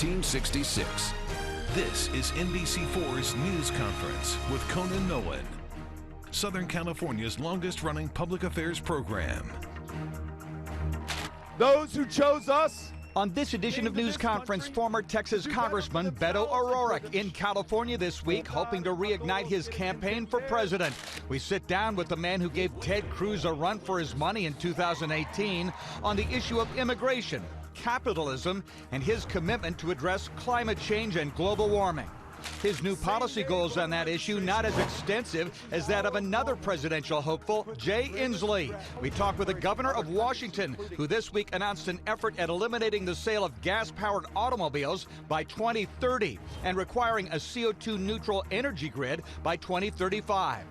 1966. This is NBC4's News Conference with Conan Nolan, Southern California's longest-running public affairs program. Those who chose us. On this edition of News Conference, former Texas Congressman Beto O'Rourke in California this week, hoping to reignite his campaign for president. We sit down with the man who gave Ted Cruz a run for his money in 2018 on the issue of immigration, capitalism, and his commitment to address climate change and global warming. His new policy goals on that issue not as extensive as that of another presidential hopeful, Jay Inslee. We talk with the governor of Washington, who this week announced an effort at eliminating the sale of gas-powered automobiles by 2030 and requiring a CO2-neutral energy grid by 2035.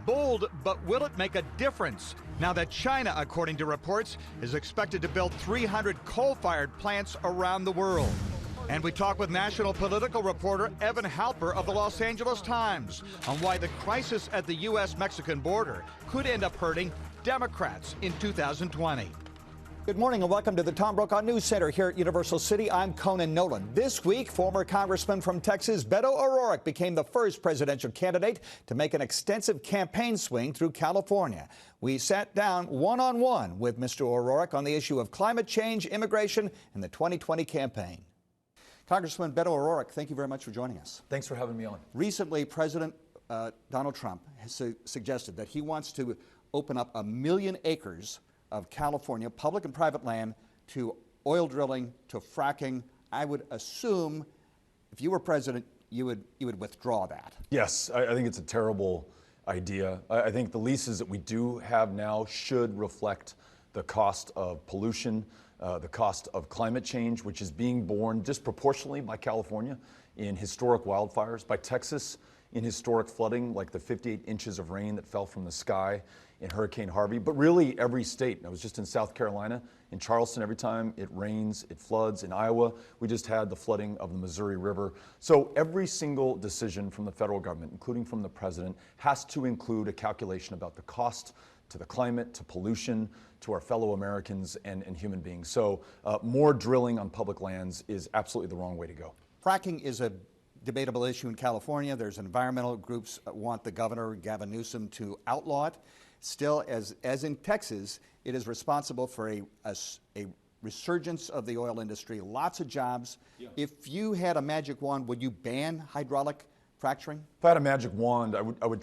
Bold, but will it make a difference? Now that China, according to reports, is expected to build 300 coal-fired plants around the world. And we talk with national political reporter Evan Halper of the Los Angeles Times on why the crisis at the U.S.-Mexican border could end up hurting Democrats in 2020. Good morning and welcome to the Tom Brokaw News Center here at Universal City. I'm Conan Nolan. This week, former Congressman from Texas Beto O'Rourke became the first presidential candidate to make an extensive campaign swing through California. We sat down one-on-one with Mr. O'Rourke on the issue of climate change, immigration, and the 2020 campaign. Congressman Beto O'Rourke, thank you very much for joining us. Thanks for having me on. Recently, President Donald Trump has suggested that he wants to open up 1 million acres of California, public and private land, to oil drilling, to fracking. I would assume if you were president, you would withdraw that. Yes, I think it's a terrible idea. I think the leases that we do have now should reflect the cost of pollution, the cost of climate change, which is being borne disproportionately by California in historic wildfires, by Texas in historic flooding, like the 58 inches of rain that fell from the sky in Hurricane Harvey, but really every state. I was just in South Carolina, in Charleston, every time it rains, it floods. In Iowa, we just had the flooding of the Missouri River. So every single decision from the federal government, including from the president, has to include a calculation about the cost to the climate, to pollution, to our fellow Americans and human beings. So more drilling on public lands is absolutely the wrong way to go. Fracking is a debatable issue in California. There's environmental groups that want the governor, Gavin Newsom, to outlaw it. Still, as in Texas, it is responsible for a resurgence of the oil industry, lots of jobs. Yeah. If you had a magic wand, would you ban hydraulic fracturing? If I had a magic wand, I would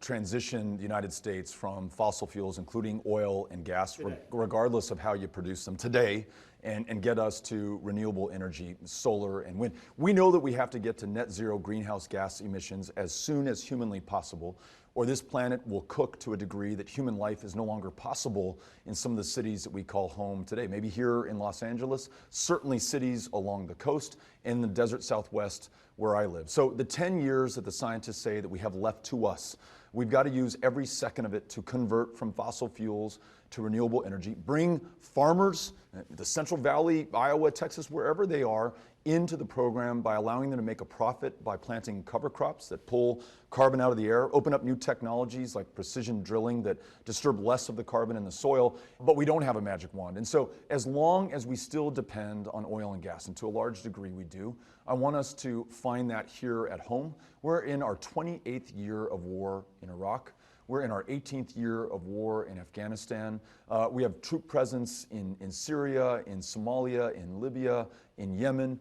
transition the United States from fossil fuels, including oil and gas, regardless of how you produce them today, and get us to renewable energy, solar and wind. We know that we have to get to net zero greenhouse gas emissions as soon as humanly possible, or this planet will cook to a degree that human life is no longer possible in some of the cities that we call home today. Maybe here in Los Angeles, certainly cities along the coast, and the desert Southwest where I live. So the 10 years that the scientists say that we have left to us, we've got to use every second of it to convert from fossil fuels to renewable energy, bring farmers, the Central Valley, Iowa, Texas, wherever they are, into the program by allowing them to make a profit by planting cover crops that pull carbon out of the air, open up new technologies like precision drilling that disturb less of the carbon in the soil, but we don't have a magic wand. And so as long as we still depend on oil and gas, and to a large degree we do, I want us to find that here at home. We're in our 28th year of war in Iraq. We're in our 18th year of war in Afghanistan. We have troop presence in Syria, in Somalia, in Libya, in Yemen.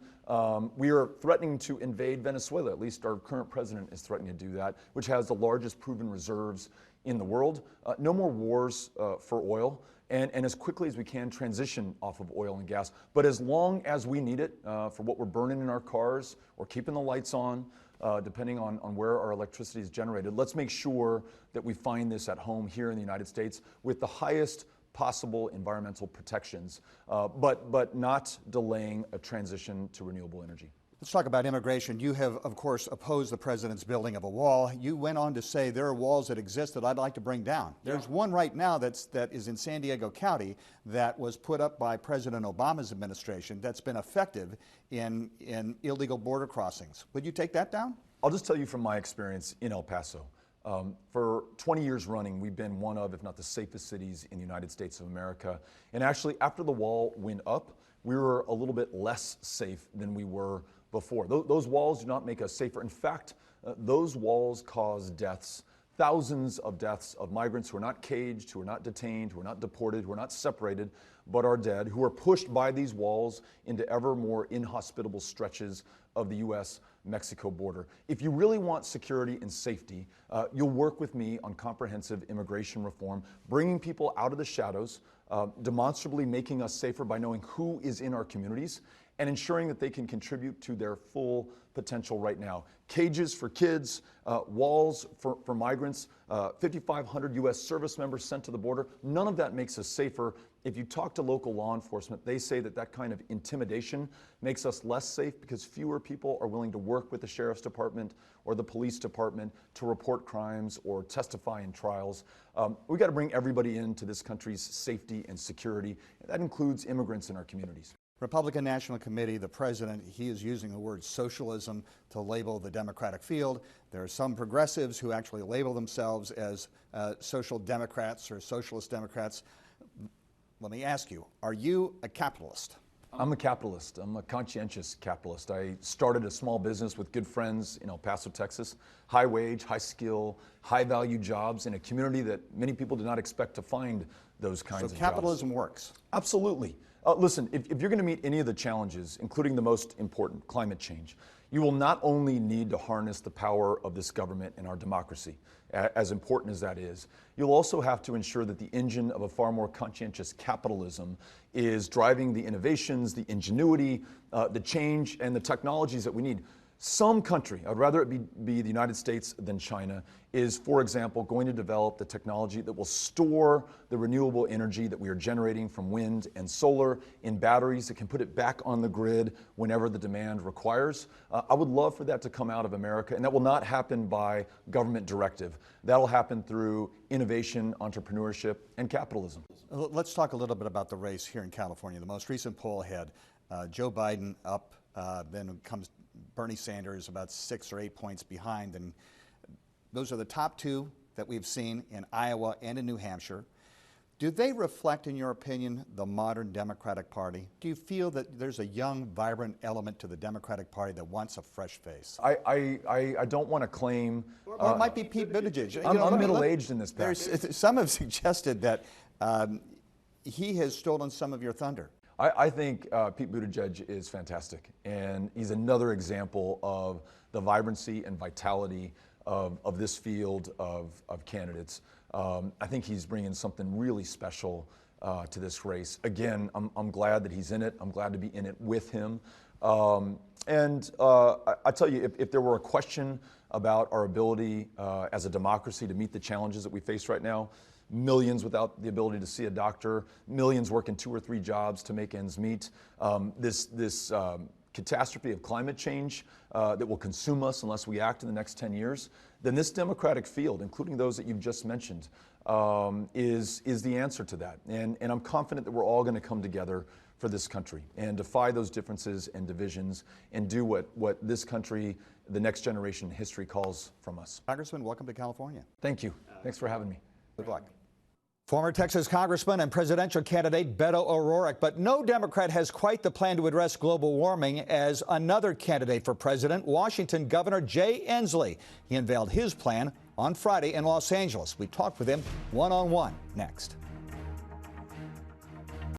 We are threatening to invade Venezuela. At least our current president is threatening to do that, which has the largest proven reserves in the world. No more wars for oil. And as quickly as we can, transition off of oil and gas. But as long as we need it for what we're burning in our cars or keeping the lights on, depending on where our electricity is generated, let's make sure that we find this at home here in the United States with the highest possible environmental protections, but not delaying a transition to renewable energy. Let's talk about immigration. You have, of course, opposed the president's building of a wall. You went on to say there are walls that exist that I'd like to bring down. There's one right now that is in San Diego County that was put up by President Obama's administration that's been effective in illegal border crossings. Would you take that down? I'll just tell you from my experience in El Paso. For 20 years running, we've been one of, if not the safest cities in the United States of America. And actually, after the wall went up, we were a little bit less safe than we were before. Those walls do not make us safer. In fact, those walls cause deaths, thousands of deaths of migrants who are not caged, who are not detained, who are not deported, who are not separated, but are dead, who are pushed by these walls into ever more inhospitable stretches of the U.S.-Mexico border. If you really want security and safety, you'll work with me on comprehensive immigration reform, bringing people out of the shadows, demonstrably making us safer by knowing who is in our communities, and ensuring that they can contribute to their full potential right now. Cages for kids, walls for migrants, 5,500 U.S. service members sent to the border. None of that makes us safer. If you talk to local law enforcement, they say that that kind of intimidation makes us less safe because fewer people are willing to work with the sheriff's department or the police department to report crimes or testify in trials. We've got to bring everybody into this country's safety and security. That includes immigrants in our communities. Republican National Committee, the president, he is using the word socialism to label the Democratic field. There are some progressives who actually label themselves as social democrats or socialist democrats. Let me ask you, are you a capitalist? I'm a capitalist. I'm a conscientious capitalist. I started a small business with good friends in El Paso, Texas. High wage, high skill, high value jobs in a community that many people did not expect to find those kinds of jobs. So capitalism works? Absolutely. Listen, if you're going to meet any of the challenges, including the most important, climate change, you will not only need to harness the power of this government and our democracy, as important as that is, you'll also have to ensure that the engine of a far more conscientious capitalism is driving the innovations, the ingenuity, the change, and the technologies that we need. Some country, I'd rather it be the United States than China, is, for example, going to develop the technology that will store the renewable energy that we are generating from wind and solar in batteries that can put it back on the grid whenever the demand requires. I would love for that to come out of America, and that will not happen by government directive. That'll happen through innovation, entrepreneurship, and capitalism. Let's talk a little bit about the race here in California. The most recent poll had Joe Biden up, then comes Bernie Sanders about 6 or 8 points behind, and those are the top two that we've seen in Iowa and in New Hampshire. Do they reflect, in your opinion, the modern Democratic Party? Do you feel that there's a young, vibrant element to the Democratic Party that wants a fresh face? I don't want to claim... Or it might be Pete Buttigieg. I'm middle-aged in this package. Some have suggested that he has stolen some of your thunder. I think Pete Buttigieg is fantastic, and he's another example of the vibrancy and vitality of this field of candidates. I think he's bringing something really special to this race. Again, I'm glad that he's in it. I'm glad to be in it with him. I tell you, if there were a question about our ability as a democracy to meet the challenges that we face right now, millions without the ability to see a doctor, millions working 2 or 3 jobs to make ends meet, this catastrophe of climate change that will consume us unless we act in the next 10 years, then this Democratic field, including those that you've just mentioned, is the answer to that. And I'm confident that we're all going to come together for this country and defy those differences and divisions and do what this country, the next generation in history calls from us. Congressman, welcome to California. Thank you. Thanks for having me. Good luck. Former Texas Congressman and presidential candidate Beto O'Rourke, but no Democrat has quite the plan to address global warming as another candidate for president, Washington Governor Jay Inslee. He unveiled his plan on Friday in Los Angeles. We talked with him one-on-one next.